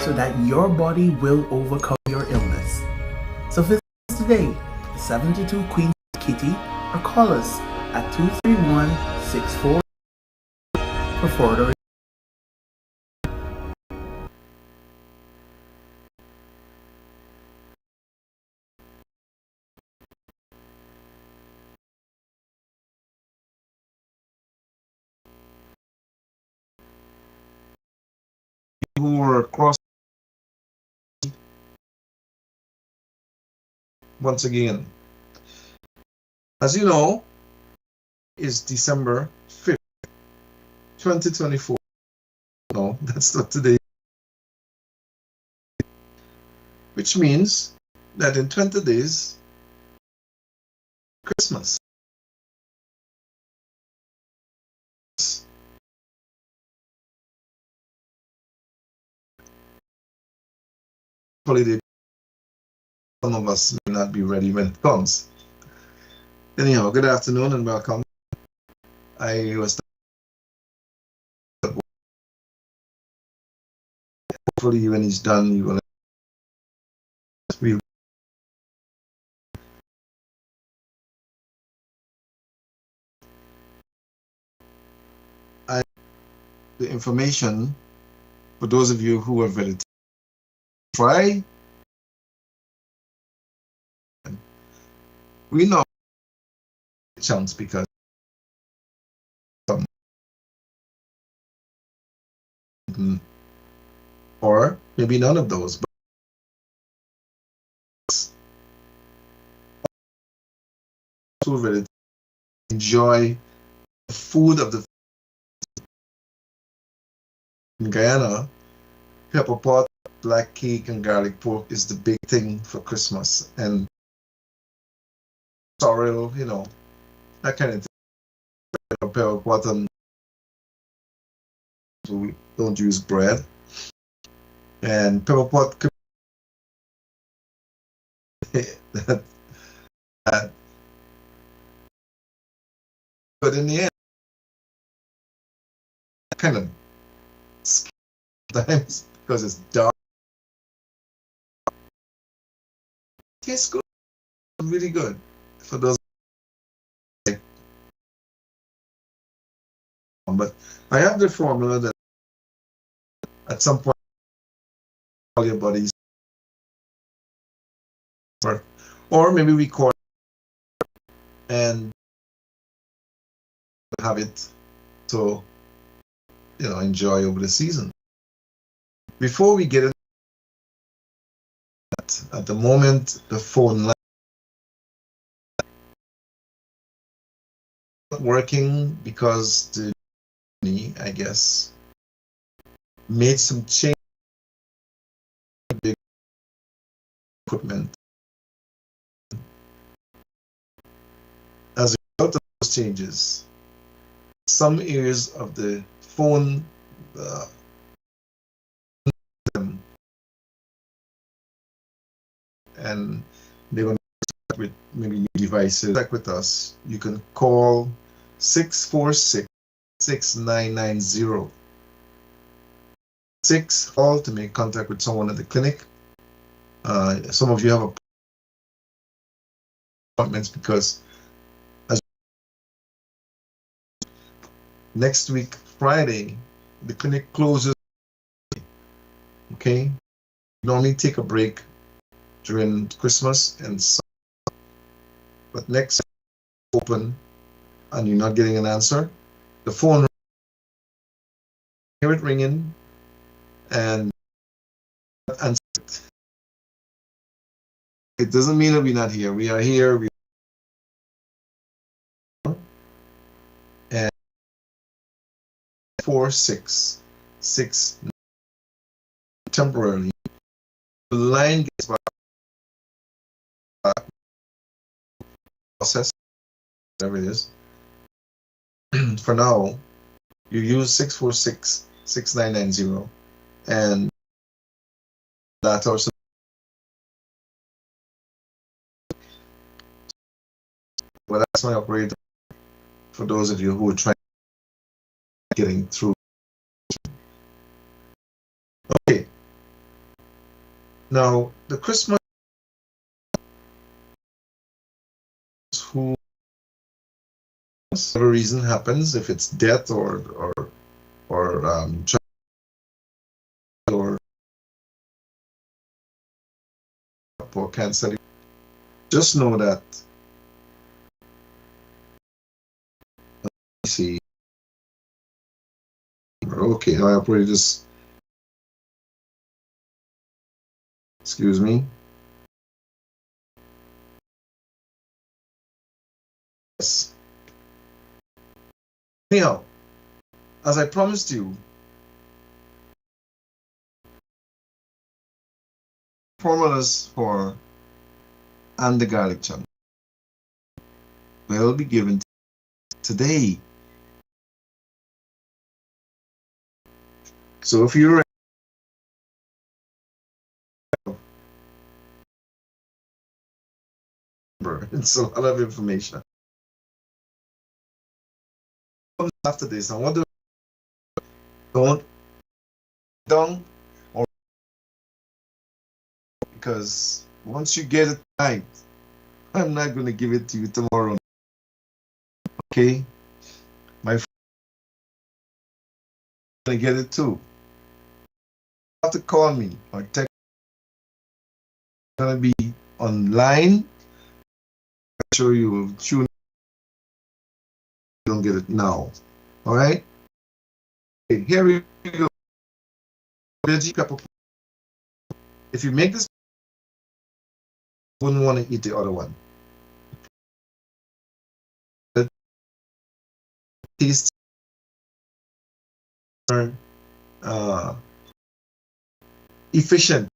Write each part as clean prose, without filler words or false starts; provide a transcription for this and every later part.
so that your body will overcome your illness. So visit us today, 72 Queen Kitty, or call us at 231-64 for further. Who are across once again. As you know, is December 5th, 2024. No, that's not today. Which means that in 20 days, Christmas. Holiday, some of us may not be ready when it comes. Anyhow, good afternoon and welcome. I was hopefully when he's done, you will. The information for those of you who are ready to try. We know a chance because or maybe none of those, but also ready to enjoy the food of the in Guyana. Pepper pot, black cake, and garlic pork is the big thing for Christmas, and sorrel, you know, that kind of thing. Pepper pot, and we don't use bread. And pepper pot, that, but in the end, kind of sometimes because it's dark. Tastes good, really good for those. But I have the formula that at some point all your bodies, or maybe we call and have it to enjoy over the season. Before we get into that, at the moment the phone line not working because the I guess made some change big equipment. As a result of those changes, some areas of the phone and they're going to start with maybe new devices. Like with us, you can call 646-6990. Call to make contact with someone at the clinic. Some of you have appointments because next week, Friday, the clinic closes. Okay, you normally take a break during Christmas and summer, but next open and you're not getting an answer, the phone, hear it ringing and answer it. It doesn't mean that we're not here. We are here. And 466 temporarily. The line gets back process, whatever it is. For now, you use 646-6990 and that also. Well, that's my operator for those of you who are trying getting through. Okay, Now, the Christmas, who, whatever reason happens, if it's death or child or cancer, just know that. See, okay, I'll probably just, excuse me. Yes. Anyhow, as I promised you, formulas for and the garlic chunk will be given today. So if you're it's a lot of information. After this, I want to don't down or because once you get it right, I'm not going to give it to you tomorrow. Okay, my friend going to get it too. You have to call me or text. Going to be online. I'm sure you will tune. You don't get it now. All right. Okay, here we go. Veggie pepper. If you make this, you wouldn't want to eat the other one. The taste efficient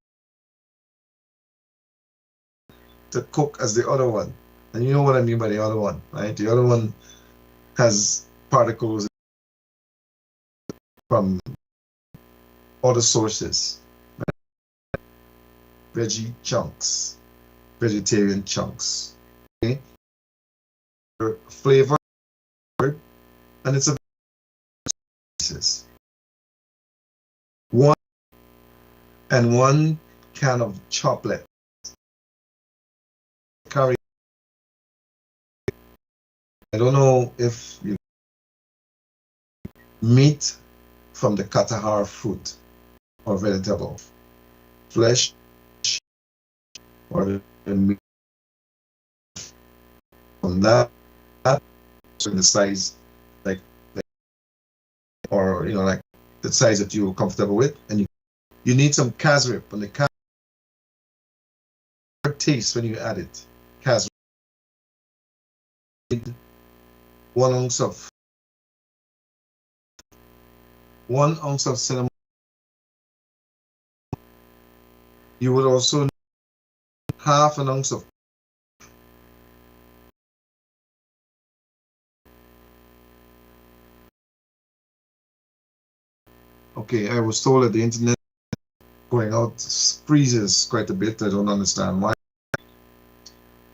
to cook as the other one. And you know what I mean by the other one, right? The other one has particles from other sources. Right? Veggie chunks, vegetarian chunks. Okay? Flavor, and it's a pieces. One can of chocolate. Curry. I don't know if you meat from the katahar fruit or vegetable, flesh, or the meat from that, so in the size like or like the size that you're comfortable with, and you need some casrip, and the casrip taste when you add it. Casrip. 1 ounce of 1 ounce of cinnamon. You would also need half an ounce of okay, I was told that the internet going out freezes quite a bit. I don't understand why.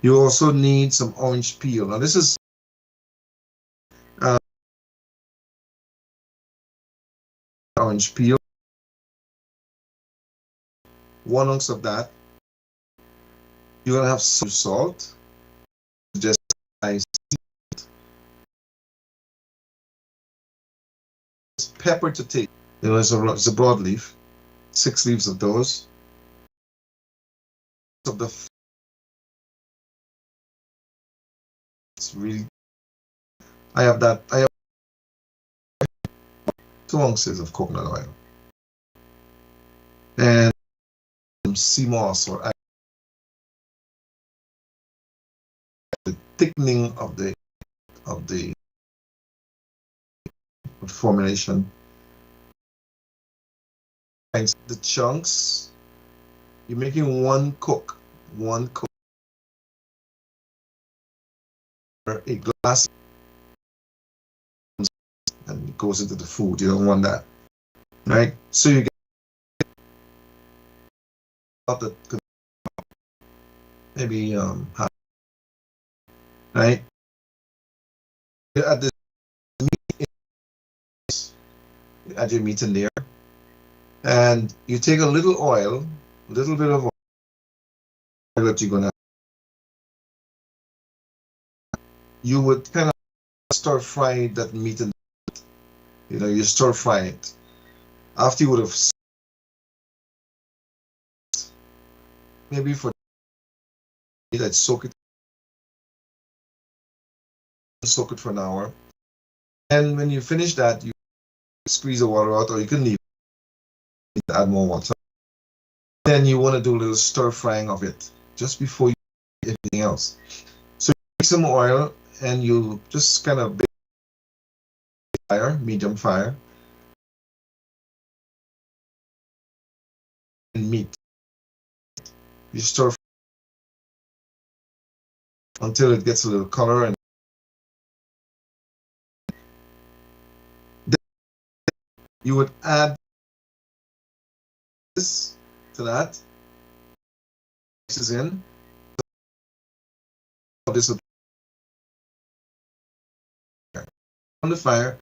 You also need some orange peel. Now this is orange peel. 1 ounce of that. You're gonna have some salt. Just nice. Pepper to taste. It's a broadleaf. 6 leaves of those. Of the it's really. I have 2 ounces of coconut oil and some sea moss or the thickening of the formulation. And the chunks, you're making one cook, a glass, and it goes into the food. You don't want that, right? So you get the maybe half, right? You add this meat, you add your meat in there, and you take a little oil, a little bit of oil, that you're gonna, you would kind of stir fry that meat, and you stir fry it. After you would have maybe for that, soak it for an hour, and when you finish that, you squeeze the water out, or you can leave it, add more water. Then you want to do a little stir frying of it just before you do anything else. So you take some oil and you just kind of bake fire, medium fire, and meat. You stir until it gets a little color, and then you would add this to that. This is in. This would on the fire.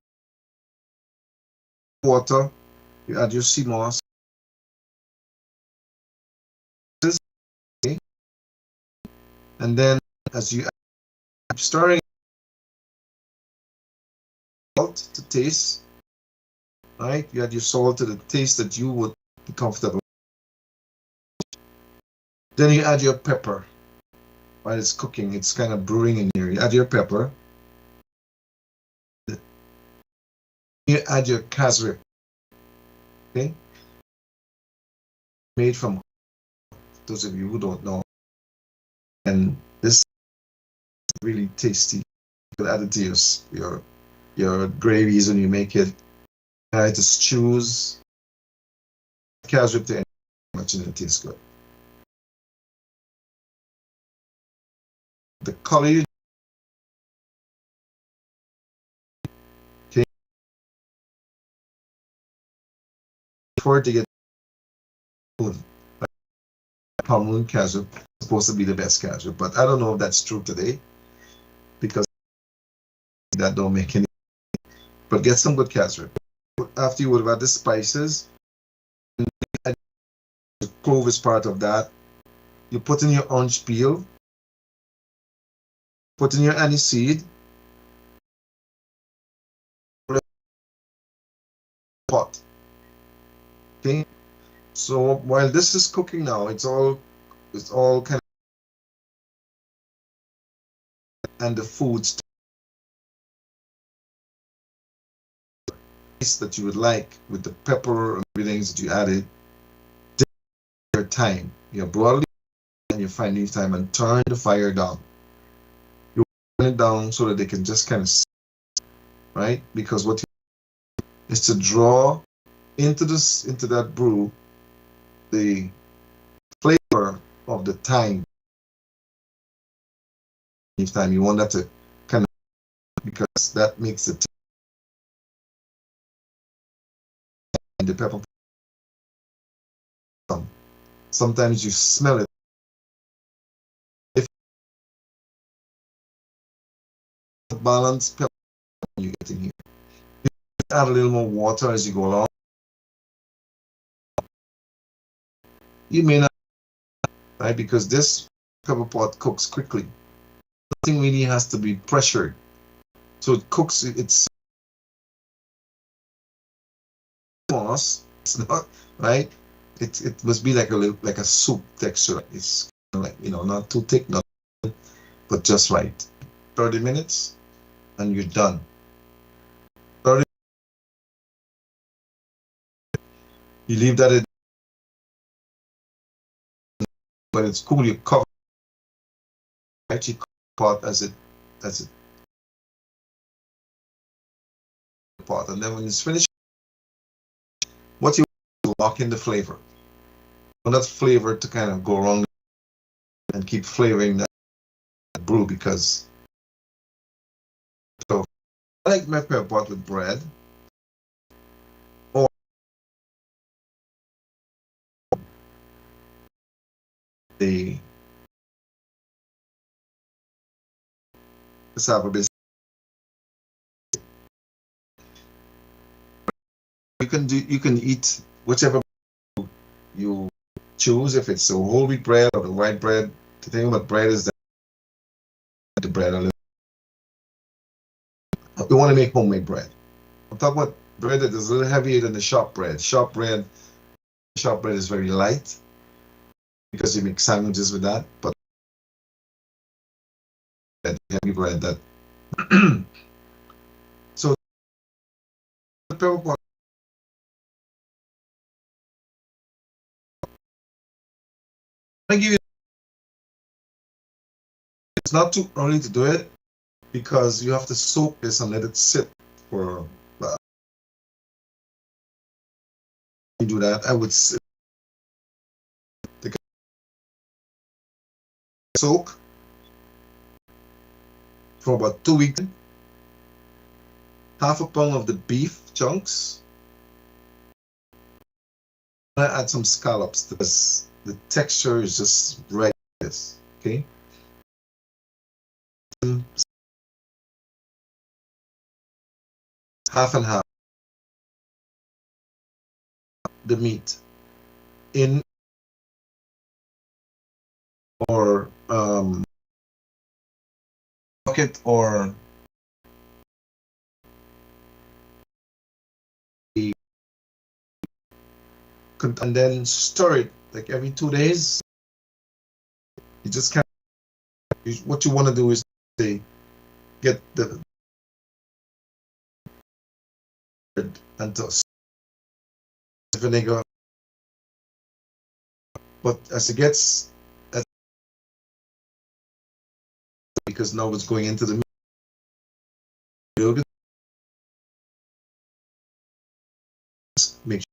Water. You add your sea moss. And then as you add, stirring, salt to taste. Right? You add your salt to the taste that you would be comfortable. Then you add your pepper. While it's cooking, it's kind of brewing in here. You add your pepper. You add your casrip. Okay? Made from, those of you who don't know. And this is really tasty. You can add it to your gravies when you make it. Add it to stews. Casrip to any much, and it tastes good. The color you okay, for it to get palm cashew supposed to be the best cashew, but I don't know if that's true today because that don't make any. But get some good cashew. After you would have had the spices, and the clove is part of that. You put in your orange peel, put in your aniseed, pot. Okay. So while this is cooking now, it's all kind of, and the foods that you would like with the pepper and everything that you added. Your time, you're broadly, and you're finding time, and turn the fire down. You turn it down so that they can just kind of, right? Because what you is to draw into that brew the flavor of the thyme. Each time you want that to kind of, because that makes it, and the pepper. Sometimes you smell it. If balance pepper you get in here, you add a little more water as you go along. You may not, right? Because this pepper pot cooks quickly. Nothing really has to be pressured, so it cooks. It's sauce. It's not right. It must be like a soup texture. It's like, not too thick, not, but just right. 30 minutes, and you're done. 30. You leave that in. When it's cool, you cover. Actually, pot as it pot, and then when it's finished, what you want to lock in the flavor. You want that flavor to kind of go around and keep flavoring that brew, because so I like my pepper pot with bread, or the cassava biscuit. You can eat whichever you choose, if it's the whole wheat bread or the white bread. The thing about bread is that the bread a little. We want to make homemade bread. I'm talking about bread that is a little heavier than the shop bread. Shop bread is very light because you make sandwiches with that, but that heavy bread that. So the pepper pot. I give you. It's not too early to do it because you have to soak this and let it sit for. You do that. I would soak for about 2 weeks. Half a pound of the beef chunks. I add some scallops because the texture is just right. This okay. Half and half the meat in or bucket or and then stir it like every 2 days. You just can't. What you want to do is say, get the and toast vinegar. But as it gets, because now it's going into the meat, make sure.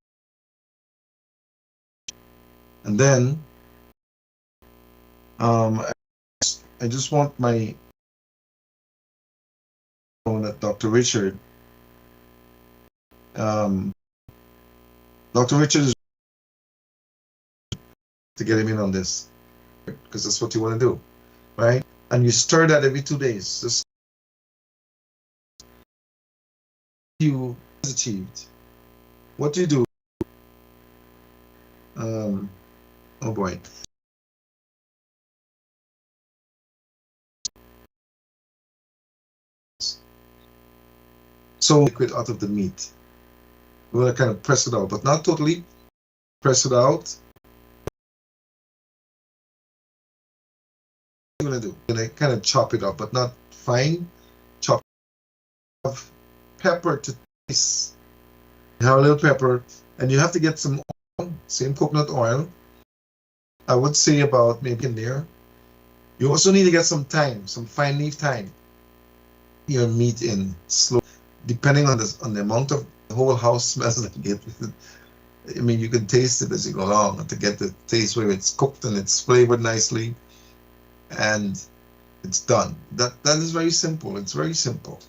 And then I just want my Dr. Richard. Dr. Richard is to get him in on this because that's what you want to do, right? And you stir that every 2 days. Just you achieved. What do you do? Oh boy. So liquid out of the meat. We're gonna kind of press it out, but not totally. Press it out. What you're gonna do? You're gonna kind of chop it up, but not fine. Chop pepper to taste. You have a little pepper, and you have to get some oil, same coconut oil. I would say about maybe in there. You also need to get some thyme, some fine leaf thyme. Your meat in slow, depending on the amount of the whole house smells like it. I mean, you can taste it as you go along to get the taste where it's cooked and it's flavored nicely, and it's done. That is very simple. It's very simple.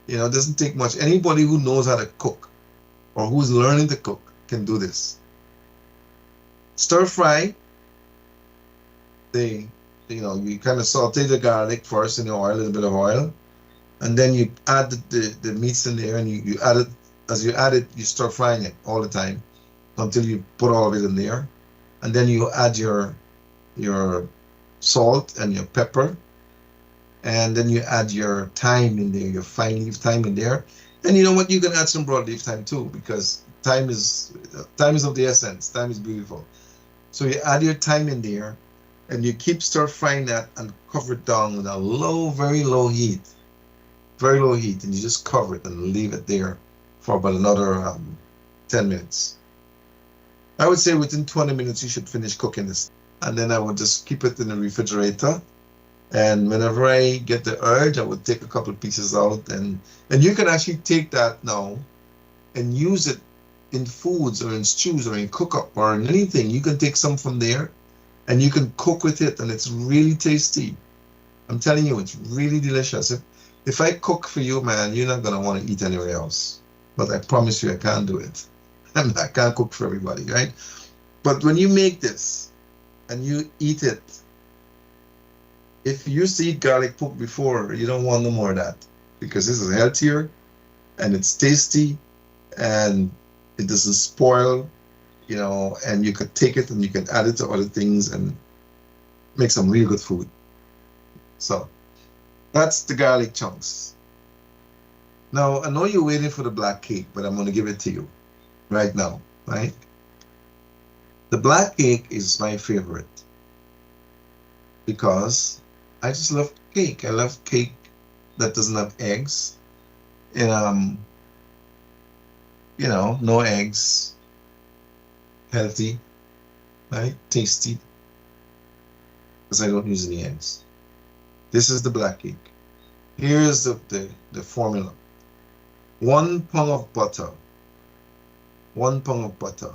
You know, it doesn't take much. Anybody who knows how to cook or who's learning to cook can do this. Stir fry. You kind of saute the garlic first in the oil, a little bit of oil, and then you add the meats in there, and you add it. As you add it, you start frying it all the time until you put all of it in there, and then you add your salt and your pepper, and then you add your thyme in there, your fine leaf thyme in there, and you know what? You can add some broadleaf thyme too, because thyme is of the essence. Thyme is beautiful. So you add your thyme in there, and you keep stir frying that and cover it down with a low, very low heat, and you just cover it and leave it there for about another 10 minutes. I would say within 20 minutes you should finish cooking this, and then I would just keep it in the refrigerator. And whenever I get the urge, I would take a couple of pieces out, and you can actually take that now and use it in foods or in stews or in cook-up or in anything. You can take some from there and you can cook with it, and it's really tasty. I'm telling you, it's really delicious. If I cook for you, man, you're not gonna want to eat anywhere else. But I promise you, I can't do it. I can't cook for everybody, right? But when you make this and you eat it, if you used to eat garlic pork before, you don't want no more of that, because this is healthier and it's tasty and it doesn't spoil, and you could take it and you can add it to other things, and make some real good food. So that's the garlic chunks. Now, I know you're waiting for the black cake, but I'm going to give it to you right now, right? The black cake is my favorite because I just love cake. I love cake that doesn't have eggs. And, no eggs, healthy, right? Tasty, because I don't use any eggs. This is the black cake. Here's the formula. 1 pound of butter. 1 pound of butter.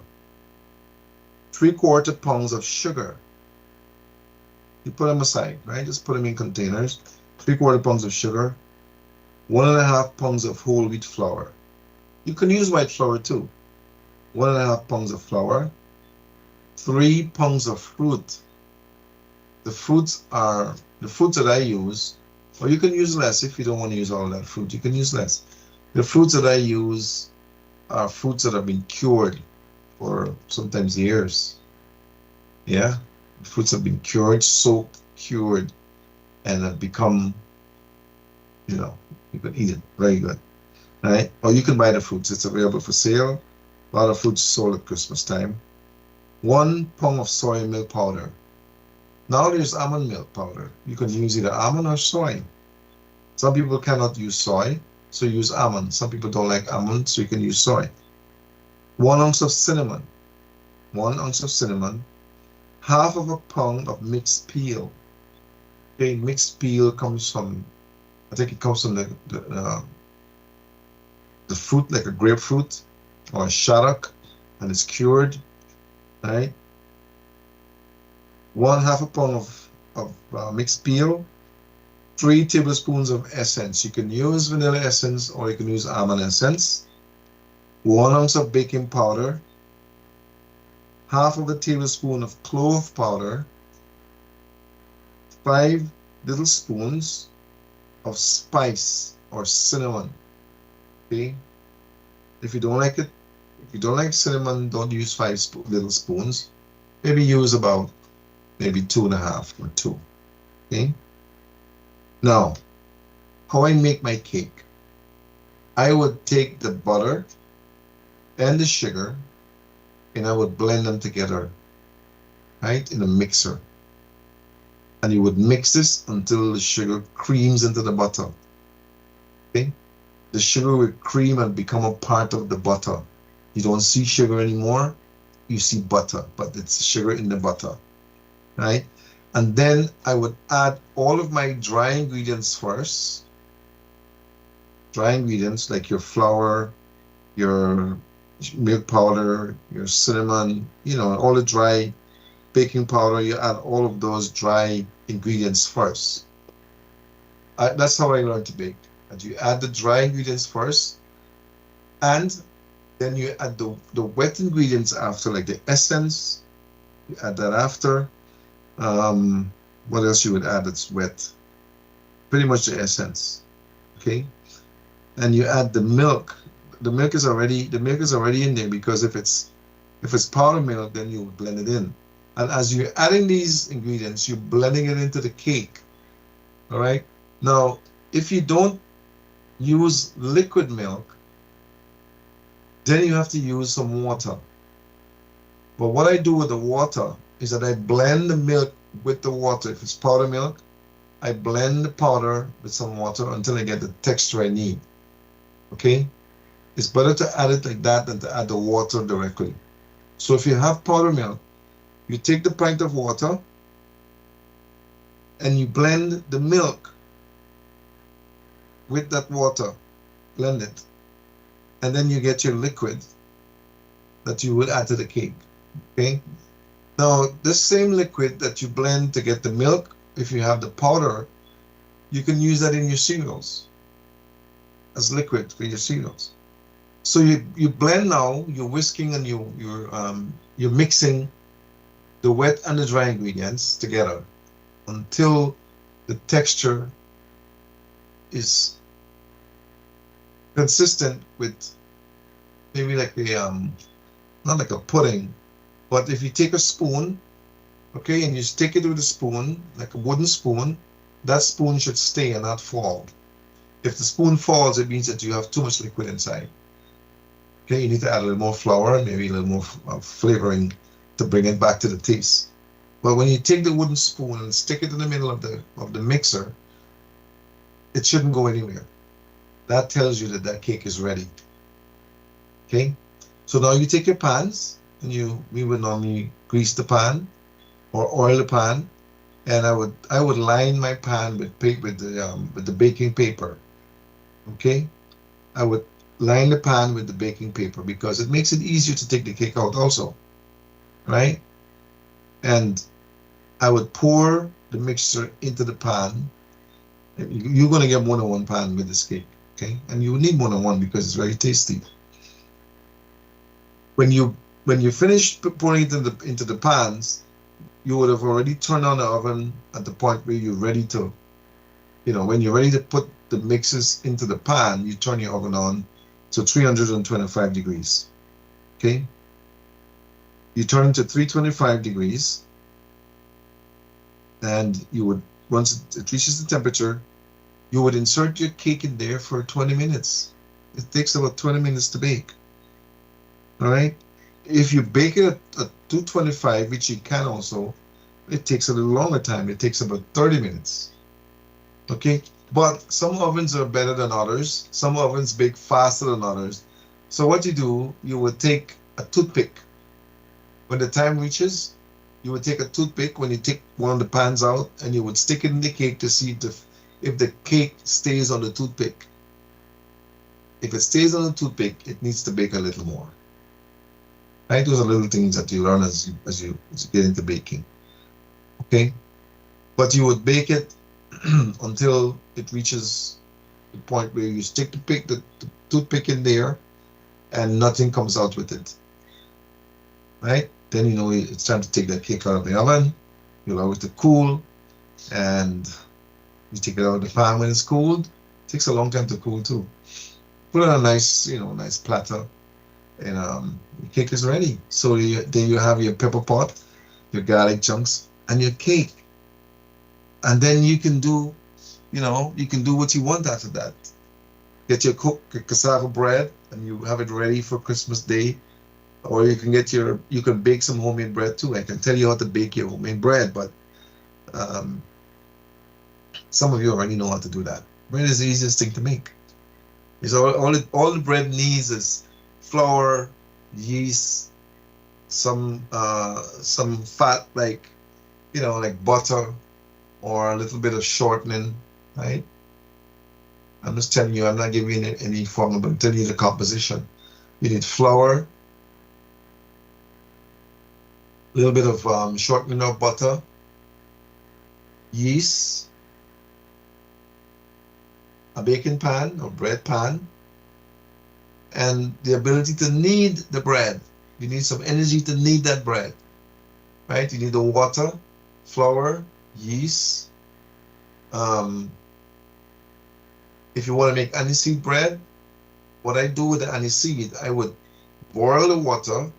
3/4 pounds of sugar. You put them aside, right? Just put them in containers. 3/4 pounds of sugar. 1.5 pounds of whole wheat flour. You can use white flour too. 1.5 pounds of flour. 3 pounds of fruit. The fruits that I use, or you can use less if you don't want to use all that fruit. You can use less. The fruits that I use are fruits that have been cured for sometimes years. Yeah, the fruits have been cured, soaked, cured, and have become, you can eat it. Very good. Right? Or you can buy the fruits. It's available for sale. A lot of fruits sold at Christmas time. 1 pound of soy milk powder. Now there's almond milk powder. You can use either almond or soy. Some people cannot use soy, so use almond. Some people don't like almond, so you can use soy. 1 ounce of cinnamon. 1 ounce of cinnamon. 1/2 pound of mixed peel. Okay, mixed peel comes from, I think it comes from the fruit, like a grapefruit or a shaddock, and it's cured, right? 1/2 pound of mixed peel. 3 tablespoons of essence. You can use vanilla essence or you can use almond essence. 1 ounce of baking powder. 1/2 tablespoon of clove powder. 5 little spoons of spice or cinnamon. Okay, if you don't like it, if you don't like cinnamon, don't use 5 little spoons. Maybe use about 2.5 or 2. Okay. Now, how I make my cake? I would take the butter and the sugar, and I would blend them together, right, in a mixer. And you would mix this until the sugar creams into the butter. Okay? The sugar will cream and become a part of the butter. You don't see sugar anymore, you see butter, but it's sugar in the butter, right? And then I would add all of my dry ingredients first. Dry ingredients like your flour, your milk powder, your cinnamon, all the dry baking powder. You add all of those dry ingredients first. That's how I learned to bake. And you add the dry ingredients first, and then you add the wet ingredients after, like the essence. You add that after. What else you would add that's wet? Pretty much the essence. Okay, and you add the milk. The milk is already in there, because if it's powder milk, then you blend it in. And as you're adding these ingredients, you're blending it into the cake. All right. Now, if you don't use liquid milk, then you have to use some water. But what I do with the water is that I blend the milk with the water. If it's powder milk, I blend the powder with some water until I get the texture I need. Okay? It's better to add it like that than to add the water directly. So if you have powder milk, you take the pint of water and you blend the milk with that water. Blend it. And then you get your liquid that you would add to the cake. Okay? Now, this same liquid that you blend to get the milk, if you have the powder, you can use that in your cereals as liquid for your cereals. So you blend now, you're whisking and you're mixing the wet and the dry ingredients together until the texture is consistent with maybe like not like a pudding, but if you take a spoon Okay, and you stick it with a spoon, like a wooden spoon. That spoon should stay and not fall. If the spoon falls, it means that you have too much liquid inside. Okay, you need to add a little more flour, maybe a little more flavoring to bring it back to the taste. But when you take the wooden spoon and stick it in the middle of the mixer, it shouldn't go anywhere. That tells you that that cake is ready. Okay, so now you take your pans and we would normally grease the pan or oil the pan, and I would line my pan with with the baking paper. Okay, I would line the pan with the baking paper because it makes it easier to take the cake out also, right? And I would pour the mixture into the pan. You're going to get more than one pan with this cake, okay? And you need more than one because it's very tasty. When you finish pouring it into the pans, you would have already turned on the oven at the point where you're ready to, when you're ready to put the mixes into the pan, you turn your oven on to 325 degrees. Okay? You turn it to 325 degrees, and you would, once it reaches the temperature, you would insert your cake in there for 20 minutes. It takes about 20 minutes to bake. All right? If you bake it at 225, which you can also, it takes a little longer time. It takes about 30 minutes. Okay? But some ovens are better than others. Some ovens bake faster than others. So what you do, you would take a toothpick. When the time reaches, you would take a toothpick when you take one of the pans out, and you would stick it in the cake to see if the cake stays on the toothpick. If it stays on the toothpick, it needs to bake a little more. Right? Those are little things that you learn as you get into baking. Okay? But you would bake it until it reaches the point where you stick the toothpick in there and nothing comes out with it. Right? Then you know it's time to take that cake out of the oven. You allow it to cool, and you take it out of the pan when it's cooled. It takes a long time to cool too. Put it on a nice, nice platter, and your cake is ready. So then you have your pepper pot, your garlic chunks, and your cake. And then you can do, you can do what you want after that. Get your cooked cassava bread, and you have it ready for Christmas Day. Or you can bake some homemade bread too. I can tell you how to bake your homemade bread, but some of you already know how to do that. Bread is the easiest thing to make. It's all the bread needs is flour, yeast, some fat like butter, or a little bit of shortening, right? I'm just telling you, I'm not giving you any formula, but I'm telling you the composition. You need flour, a little bit of shortening of butter, yeast, a baking pan or bread pan, and the ability to knead the bread. You need some energy to knead that bread, right? You need the water, flour, yeast. If you want to make aniseed bread, what I do with the aniseed, I would boil the water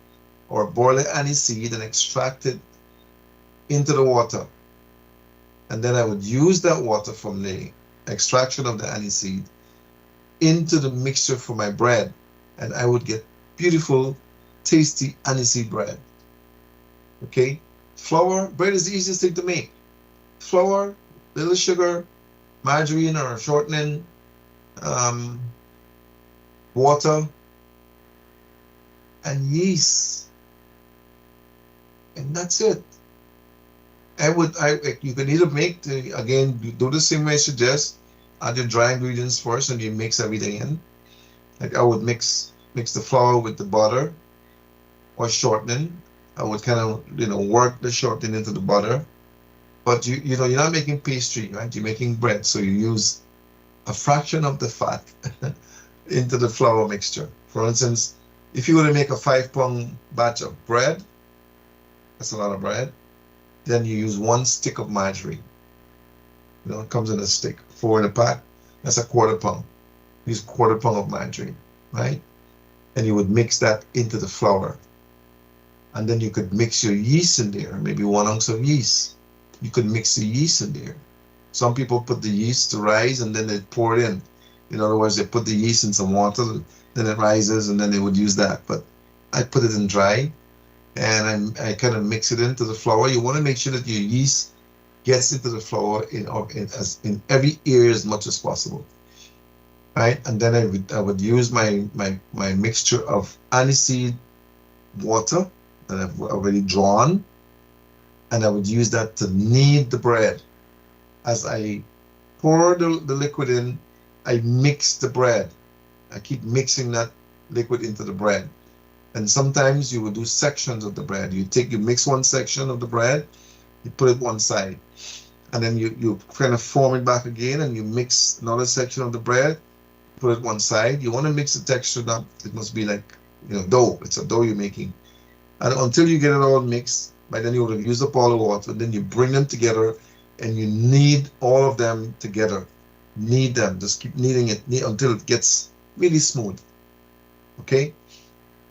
or boil the aniseed and extract it into the water. And then I would use that water from the extraction of the aniseed into the mixture for my bread. And I would get beautiful, tasty aniseed bread. Okay? Flour, bread is the easiest thing to make. Flour, little sugar, margarine or shortening, water, and yeast. And that's it. You can either do the same way I suggest, add your dry ingredients first and you mix everything in. Like I would mix the flour with the butter or shortening. I would kind of, work the shortening into the butter. But you're not making pastry, right? You're making bread. So you use a fraction of the fat into the flour mixture. For instance, if you were to make a 5-pound batch of bread, that's a lot of bread, then you use 1 stick of margarine. It comes in a stick, 4 in a pack. That's a 1/4 pound. Use 1/4 pound of margarine, right? And you would mix that into the flour. And then you could mix your yeast in there, maybe 1 ounce of yeast. You could mix the yeast in there. Some people put the yeast to rise and then they pour it in. In other words, they put the yeast in some water, then it rises, and then they would use that. But I put it in dry, and I kind of mix it into the flour. You want to make sure that your yeast gets into the flour in every area as much as possible, right? And then I would use my mixture of aniseed water that I've already drawn, and I would use that to knead the bread. As I pour the liquid in, I mix the bread. I keep mixing that liquid into the bread. And sometimes you will do sections of the bread. You mix one section of the bread, you put it one side, and then you kind of form it back again, and you mix another section of the bread, put it one side. You want to mix the texture that it must be like, dough. It's a dough you're making. And until you get it all mixed, by then you would have used up all the water, and then you bring them together, and you knead all of them together. Knead them. Just keep kneading it until it gets really smooth. Okay?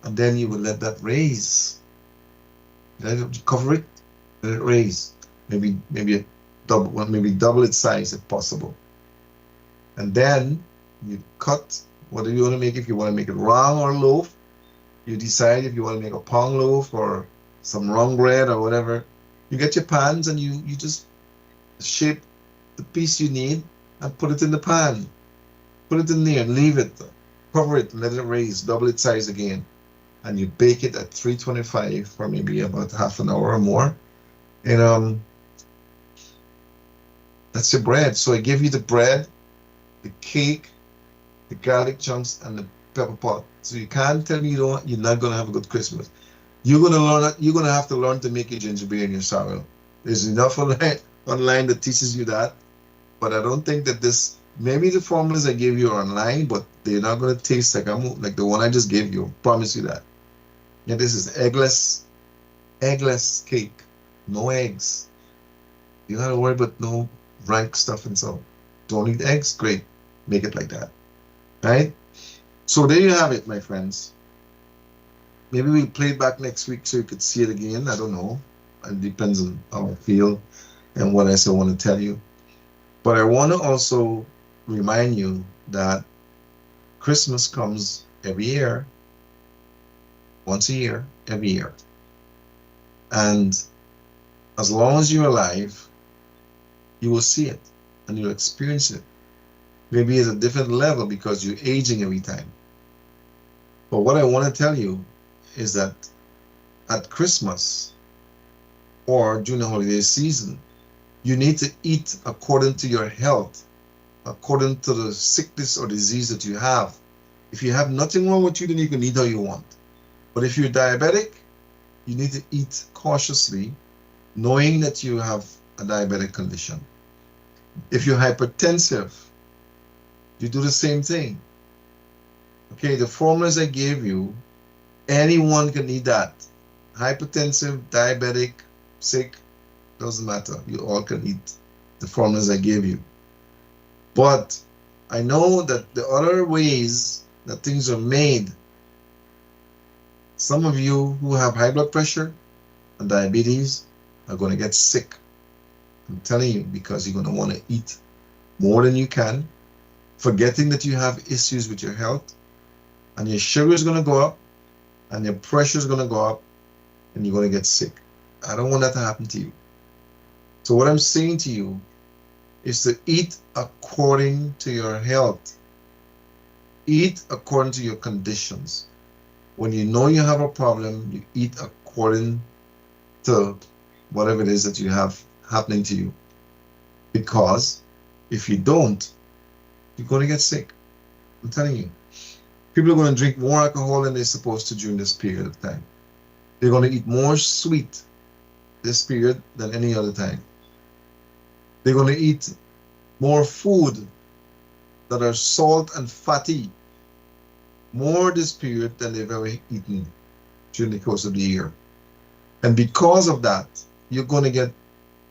And then you will let that raise. Cover it, let it raise. Maybe double its size if possible. And then you cut whatever you want to make. If you want to make it round or loaf, you decide if you want to make a pound loaf or some round bread or whatever. You get your pans and you just shape the piece you need and put it in the pan. Put it in there and leave it. Cover it and let it raise, double its size again. And you bake it at 325 for maybe about half an hour or more. And that's your bread. So I give you the bread, the cake, the garlic chunks, and the pepper pot. So you can't tell me you're not gonna have a good Christmas. You're gonna have to learn to make your ginger beer and your sourdough. There's enough online that teaches you that. But I don't think that maybe the formulas I gave you are online, but they're not gonna taste like the one I just gave you. I promise you that. Yeah, this is eggless cake, no eggs. You don't have to worry about no rank stuff and so. Don't eat eggs? Great, make it like that, right? So there you have it, my friends. Maybe we'll play it back next week so you could see it again. I don't know. It depends on how I feel and what else I want to tell you. But I want to also remind you that Christmas comes every year. Once a year, every year. And as long as you're alive, you will see it and you'll experience it. Maybe at a different level because you're aging every time. But what I want to tell you is that at Christmas or during the holiday season, you need to eat according to your health, according to the sickness or disease that you have. If you have nothing wrong with you, then you can eat how you want. But if you're diabetic, you need to eat cautiously, knowing that you have a diabetic condition. If you're hypertensive, you do the same thing. Okay, the formulas I gave you, anyone can eat that. Hypertensive, diabetic, sick, doesn't matter. You all can eat the formulas I gave you. But I know that the other ways that things are made, some of you who have high blood pressure and diabetes are going to get sick. I'm telling you, because you're going to want to eat more than you can, forgetting that you have issues with your health, and your sugar is going to go up, and your pressure is going to go up, and you're going to get sick. I don't want that to happen to you. So what I'm saying to you is to eat according to your health. Eat according to your conditions. When you know you have a problem, you eat according to whatever it is that you have happening to you. Because if you don't, you're going to get sick. I'm telling you. People are going to drink more alcohol than they're supposed to during this period of time. They're going to eat more sweet this period than any other time. They're going to eat more food that are salt and fatty more this period than they've ever eaten during the course of the year. And because of that, you're going to get,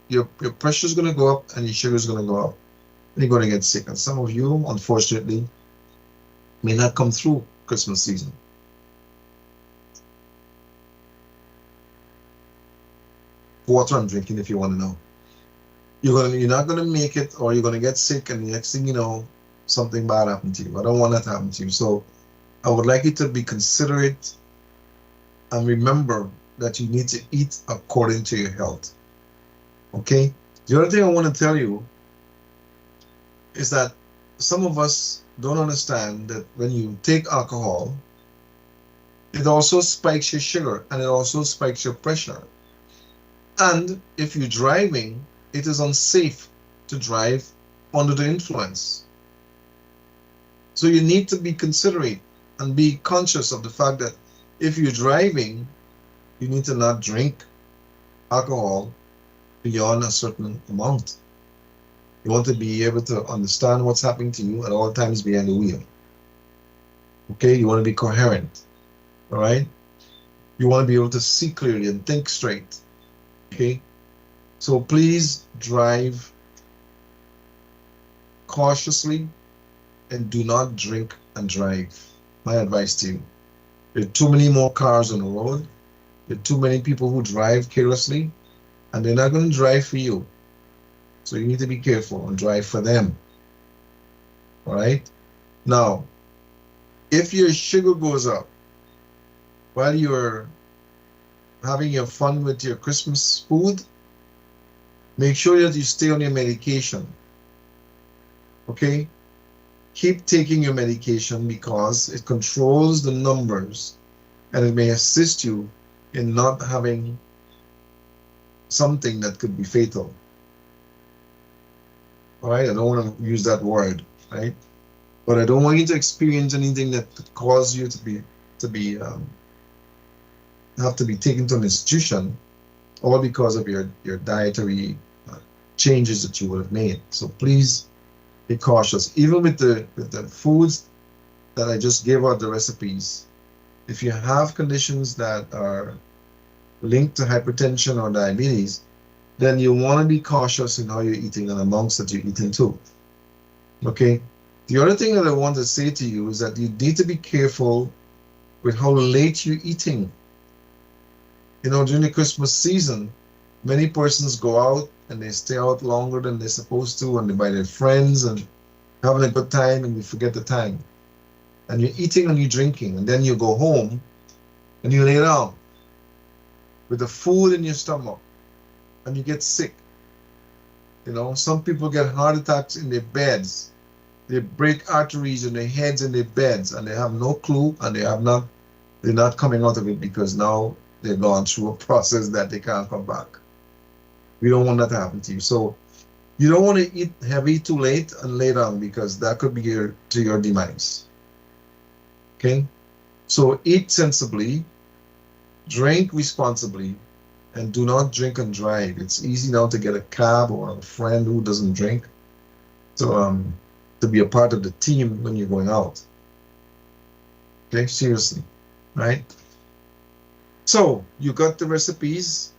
your pressure is going to go up and your sugar is going to go up. And you're going to get sick. And some of you, unfortunately, may not come through Christmas season. water I'm drinking, if you want to know. You're not gonna make it, or you're gonna get sick, and the next thing you know, something bad happened to you. I don't want that to happen to you. So I would like you to be considerate and remember that you need to eat according to your health. Okay? The other thing I want to tell you is that some of us don't understand that when you take alcohol, it also spikes your sugar and it also spikes your pressure. And if you're driving, it is unsafe to drive under the influence. So you need to be considerate and be conscious of the fact that if you're driving, you need to not drink alcohol beyond a certain amount. You want to be able to understand what's happening to you at all times behind the wheel. Okay, you want to be coherent. All right, you want to be able to see clearly and think straight. Okay, so please drive cautiously and do not drink and drive. My advice to you. There are too many more cars on the road. There are too many people who drive carelessly, and they're not going to drive for you. So you need to be careful and drive for them. All right? Now, if your sugar goes up while you're having your fun with your Christmas food, make sure that you stay on your medication. Okay? Keep taking your medication because it controls the numbers and it may assist you in not having something that could be fatal. All right, I don't want to use that word, right? But I don't want you to experience anything that could cause you have to be taken to an institution, all because of your dietary changes that you would have made. So please be cautious. Even with the foods that I just gave out the recipes, if you have conditions that are linked to hypertension or diabetes, then you want to be cautious in how you're eating and amounts that you're eating too. Okay? The other thing that I want to say to you is that you need to be careful with how late you're eating. You know, during the Christmas season, many persons go out and they stay out longer than they're supposed to, and they're by their friends and having a good time, and you forget the time. And you're eating and you're drinking, and then you go home and you lay down with the food in your stomach and you get sick. You know, some people get heart attacks in their beds. They break arteries in their heads in their beds, and they have no clue, and they're not coming out of it because now they've gone through a process that they can't come back. We don't want that to happen to you. So you don't want to eat heavy too late and lay down, because that could be to your demise. Okay? So eat sensibly, drink responsibly, and do not drink and drive. It's easy now to get a cab or a friend who doesn't drink to be a part of the team when you're going out. Okay, seriously, right? So you got the recipes,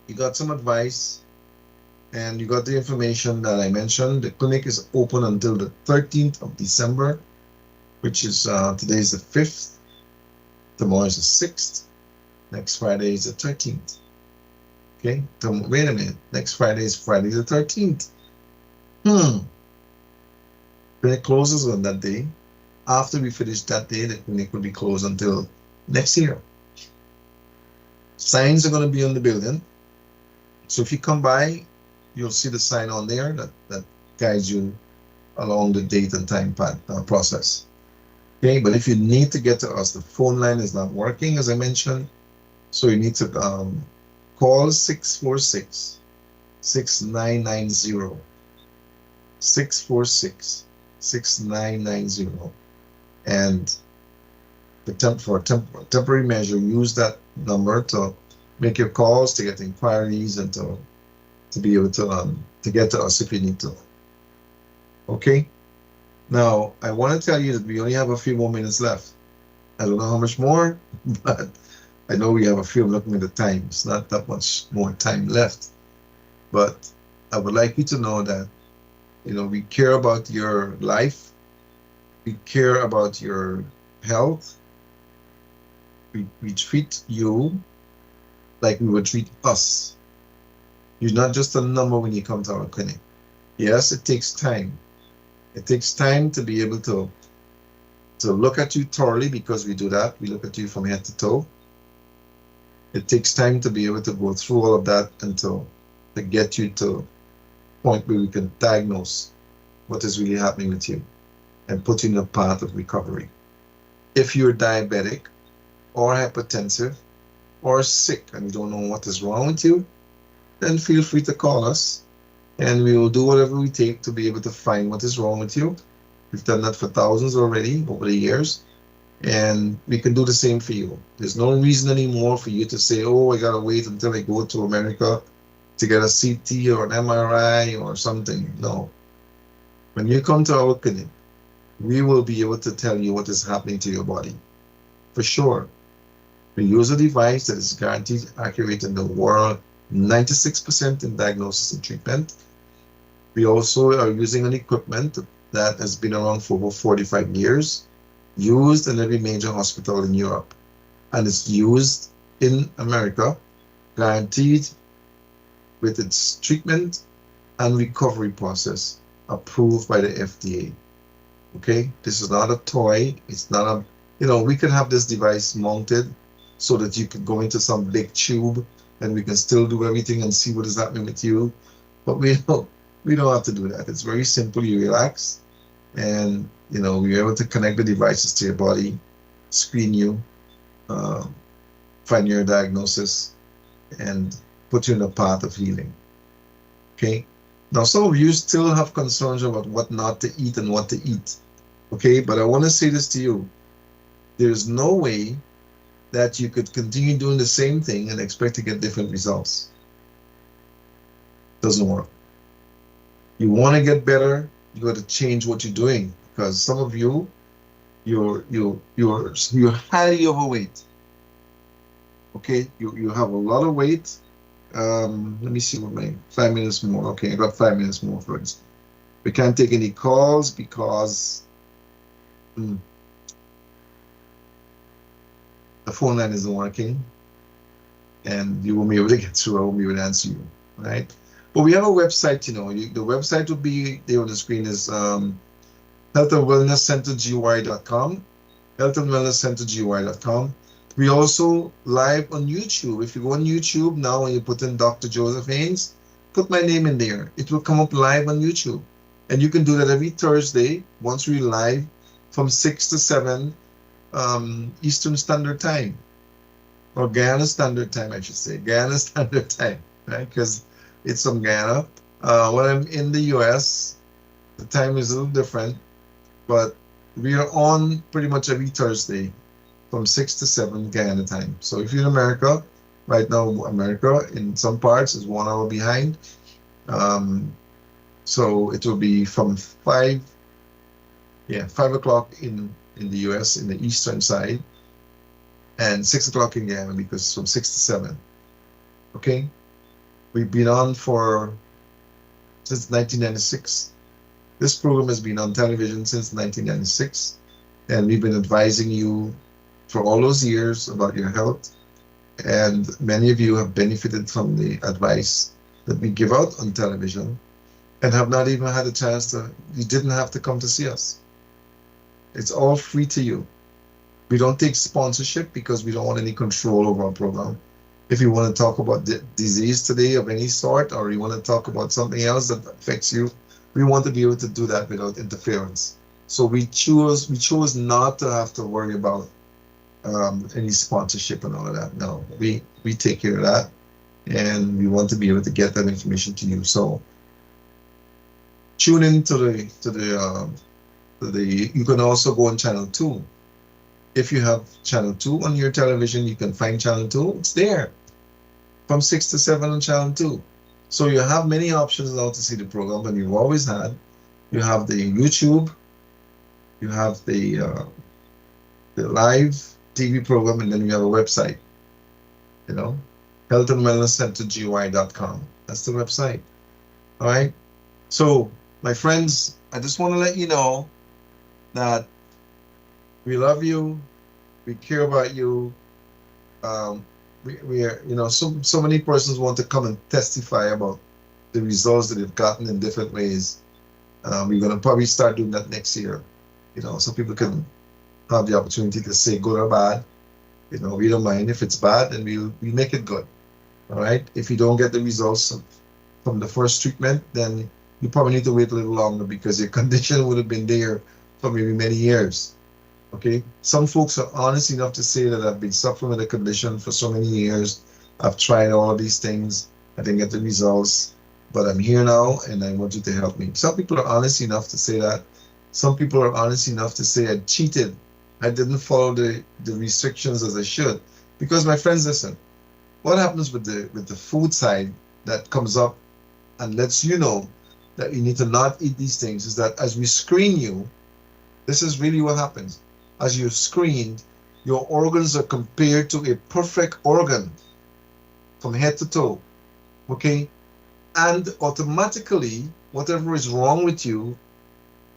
you got some advice, and you got the information that I mentioned. The clinic is open until the 13th of December, which is today is the 5th, tomorrow is the 6th, next Friday is the 13th. Okay, wait a minute, next Friday is Friday the 13th. Clinic closes on that day. After we finish that day, the clinic will be closed until next year. Signs are going to be on the building. So if you come by, you'll see the sign on there that guides you along the date and time process. Okay, but if you need to get to us, the phone line is not working, as I mentioned. So you need to call 646-6990. 646-6990. And for a temporary measure, use that number to make your calls, to get inquiries, and to be able to get to us if you need to. Okay? Now, I want to tell you that we only have a few more minutes left. I don't know how much more, but I know we have a few. I'm looking at the time. It's not that much more time left. But I would like you to know that, you know, we care about your life. We care about your health. We treat you like we would treat us. You're not just a number when you come to our clinic. Yes, it takes time. It takes time to be able to look at you thoroughly, because we do that. We look at you from head to toe. It takes time to be able to go through all of that until to get you to a point where we can diagnose what is really happening with you and put you in a path of recovery. If you're diabetic or hypertensive or sick and you don't know what is wrong with you, then feel free to call us and we will do whatever we take to be able to find what is wrong with you. We've done that for thousands already over the years, and we can do the same for you. There's no reason anymore for you to say, oh, I gotta wait until I go to America to get a CT or an MRI or something. No. When you come to our clinic, we will be able to tell you what is happening to your body. For sure. We use a device that is guaranteed accurate in the world, 96% in diagnosis and treatment. We also are using an equipment that has been around for over 45 years, used in every major hospital in Europe, and it's used in America, guaranteed with its treatment and recovery process approved by the FDA. Okay, this is not a toy. It's not a, we could have this device mounted so that you could go into some big tube and we can still do everything and see what is happening with you. But we don't have to do that. It's very simple. You relax and, we're able to connect the devices to your body, screen you, find your diagnosis, and put you in a path of healing. Okay. Now, some of you still have concerns about what not to eat and what to eat. Okay, but I want to say this to you. There's no way that you could continue doing the same thing and expect to get different results. Doesn't work. You want to get better, you got to change what you're doing, because some of you, you're highly overweight. Okay, you have a lot of weight. Let me see what my 5 minutes more. Okay, I got 5 minutes more, friends. We can't take any calls because the phone line isn't working, and you won't be able to get through. I won't be able to answer you, right? But we have a website. The website will be there on the screen. Is healthandwellnesscentergy.com, healthandwellnesscentergy.com. We also live on YouTube. If you go on YouTube now and you put in Dr. Joseph Haynes, put my name in there. It will come up live on YouTube. And you can do that every Thursday once we're live from 6 to 7 Eastern Standard Time. Or Guyana Standard Time, I should say. Guyana Standard Time, right? Because it's from Guyana. When I'm in the US, the time is a little different. But we are on pretty much every Thursday from 6 to 7 Guyana time. So if you're in America, right now America in some parts is 1 hour behind. So it will be from 5 o'clock in the US in the eastern side, and 6 o'clock in Guyana, because it's from 6 to 7. Okay? We've been on since 1996. This program has been on television since 1996, and we've been advising you for all those years about your health, and many of you have benefited from the advice that we give out on television and have not even had a chance you didn't have to come to see us. It's all free to you. We don't take sponsorship because we don't want any control over our program. If you want to talk about disease today of any sort, or you want to talk about something else that affects you, we want to be able to do that without interference. So we chose not to have to worry about any sponsorship and all of that. No, we take care of that, and we want to be able to get that information to you. So tune in to the you can also go on channel 2. If you have channel 2 on your television, you can find channel 2. It's there from 6 to 7 on channel 2. So you have many options now to see the program, and you've always had. You have the YouTube, you have the live TV program, and then you have a website, healthandwellnesscentergy.com. That's the website. All right. So, my friends, I just want to let you know that we love you, we care about you. we are, so many persons want to come and testify about the results that they've gotten in different ways. We're going to probably start doing that next year, so people can have the opportunity to say good or bad. We don't mind if it's bad, and we make it good. All right. If you don't get the results from the first treatment, then you probably need to wait a little longer because your condition would have been there for maybe many years. Okay. Some folks are honest enough to say that I've been suffering with a condition for so many years. I've tried all of these things. I didn't get the results, but I'm here now and I want you to help me. Some people are honest enough to say that. Some people are honest enough to say I cheated. I didn't follow the restrictions as I should. Because my friends, listen, what happens with the food side that comes up and lets you know that you need to not eat these things is that as we screen you, this is really what happens. As you're screened, your organs are compared to a perfect organ from head to toe. Okay? And automatically, whatever is wrong with you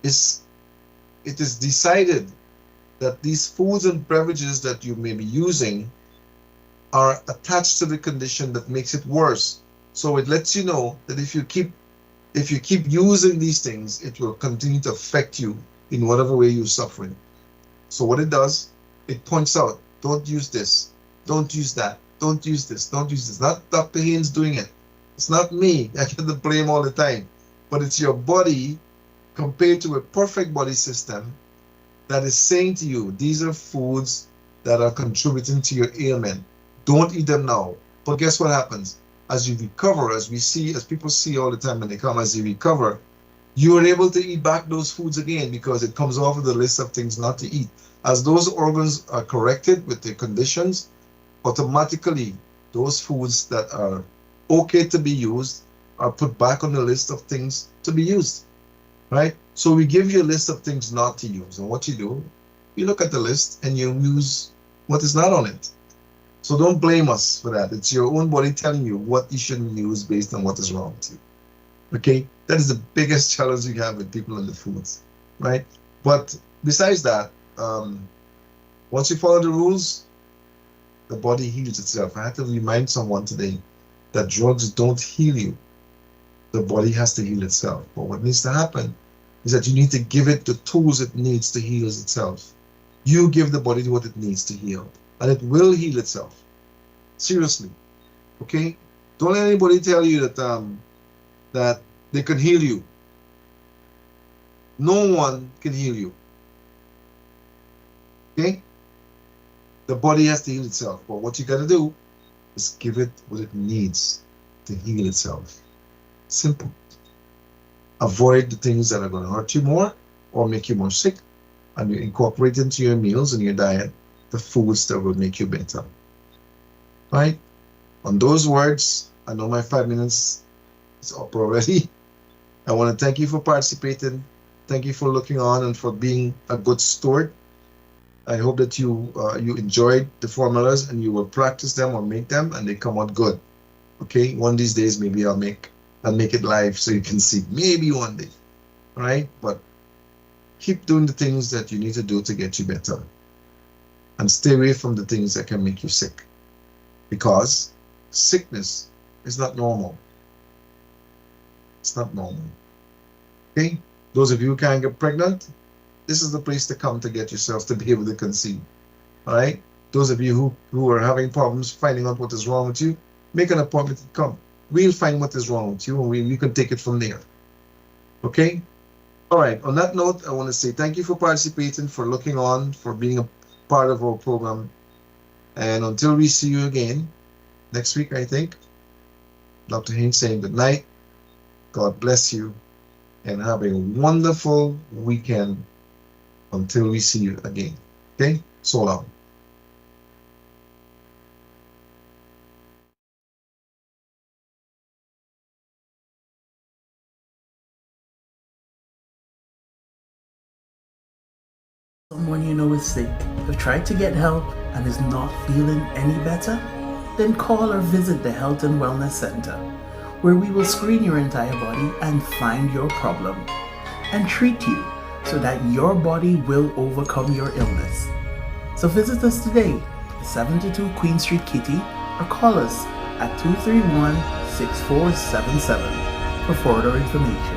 it is decided that these foods and beverages that you may be using are attached to the condition that makes it worse. So it lets you know that if you keep using these things, it will continue to affect you in whatever way you're suffering. So what it does, it points out, don't use this, don't use that, don't use this, don't use this. Not Dr. Haynes doing it. It's not me. I get the blame all the time. But it's your body compared to a perfect body system that is saying to you, these are foods that are contributing to your ailment. Don't eat them now. But guess what happens? As you recover, as people see all the time when they come, as you recover, you are able to eat back those foods again because it comes off of the list of things not to eat. As those organs are corrected with the conditions, automatically those foods that are okay to be used are put back on the list of things to be used. Right? So we give you a list of things not to use. And what you do, you look at the list and you use what is not on it. So don't blame us for that. It's your own body telling you what you shouldn't use based on what is wrong with you. Okay? That is the biggest challenge you have with people and the foods. Right? But besides that, once you follow the rules, the body heals itself. I had to remind someone today that drugs don't heal you. The body has to heal itself. But what needs to happen is that you need to give it the tools it needs to heal itself. You give the body what it needs to heal, and it will heal itself. Seriously. Okay? Don't let anybody tell you that they can heal you. No one can heal you. Okay? The body has to heal itself. But what you got to do is give it what it needs to heal itself. Simple. Avoid the things that are going to hurt you more or make you more sick, and you incorporate into your meals and your diet the foods that will make you better. Right? On those words, I know my 5 minutes is up already. I want to thank you for participating. Thank you for looking on and for being a good steward. I hope that you enjoyed the formulas and you will practice them or make them and they come out good. Okay? One of these days, maybe I'll make it live so you can see. Maybe one day. All right? But keep doing the things that you need to do to get you better. And stay away from the things that can make you sick. Because sickness is not normal. It's not normal. Okay? Those of you who can't get pregnant, this is the place to come to get yourself to be able to conceive. All right? Those of you who are having problems finding out what is wrong with you, make an appointment to come. We'll find what is wrong with you and we can take it from there. Okay? All right. On that note, I want to say thank you for participating, for looking on, for being a part of our program. And until we see you again next week, I think, Dr. Haynes saying good night. God bless you and have a wonderful weekend until we see you again. Okay? So long. Someone you know is sick, have tried to get help and is not feeling any better? Then call or visit the Health and Wellness Center, where we will screen your entire body and find your problem and treat you so that your body will overcome your illness. So visit us today, 72 Queen Street, Kitty, or call us at 231-6477 for further information.